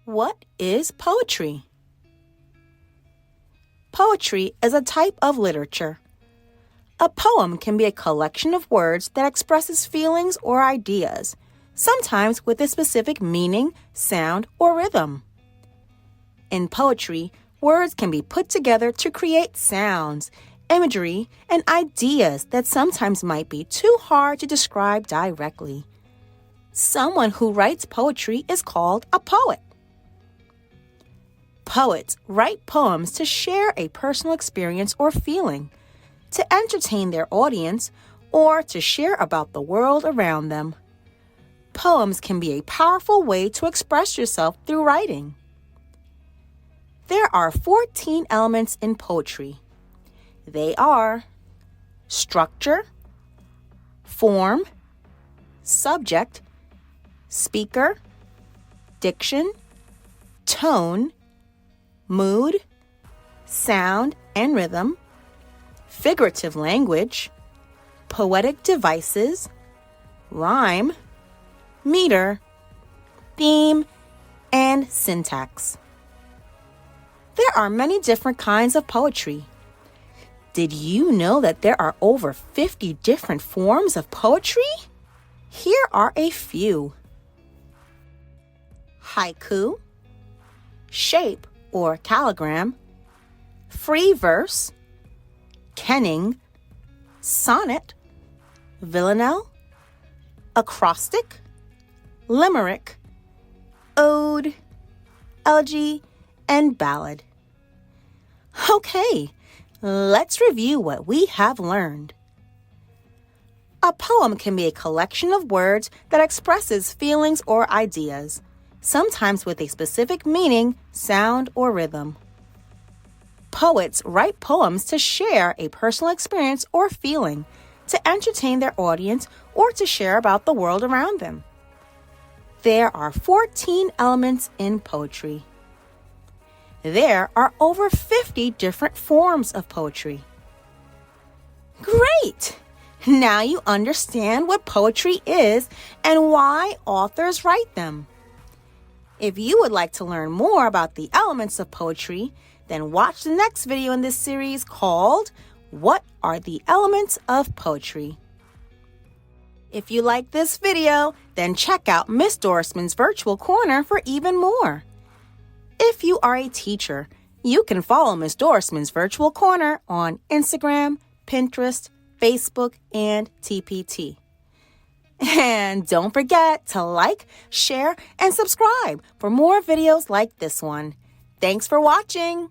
What is poetry? Poetry is a type of literature. A poem can be a collection of words that expresses feelings or ideas, sometimes with a specific meaning, sound, or rhythm. In poetry, words can be put together to create sounds, imagery, and ideas that sometimes might be too hard to describe directly. Someone who writes poetry is called a poet. Poets write poems to share a personal experience or feeling, to entertain their audience, or to share about the world around them. Poems can be a powerful way to express yourself through writing. There are 14 elements in poetry. They are structure, form, subject, speaker, diction, tone, mood, sound and rhythm, figurative language, poetic devices, rhyme, meter, theme, and syntax. There are many different kinds of poetry. Did you know that there are over 50 different forms of poetry? Here are a few. Haiku, shape or calligram, free verse, kenning, sonnet, villanelle, acrostic, limerick, ode, elegy, and ballad. Okay, let's review what we have learned. A poem can be a collection of words that expresses feelings or ideas, sometimes with a specific meaning, sound, or rhythm. Poets write poems to share a personal experience or feeling, to entertain their audience, or to share about the world around them. There are 14 elements in poetry. There are over 50 different forms of poetry. Great! Now you understand what poetry is and why authors write them. If you would like to learn more about the elements of poetry, then watch the next video in this series called What Are the Elements of Poetry? If you like this video, then check out Miss Dorismond's Virtual Corner for even more. If you are a teacher, you can follow Miss Dorismond's Virtual Corner on Instagram, Pinterest, Facebook, and TPT. And don't forget to like, share, and subscribe for more videos like this one. Thanks for watching.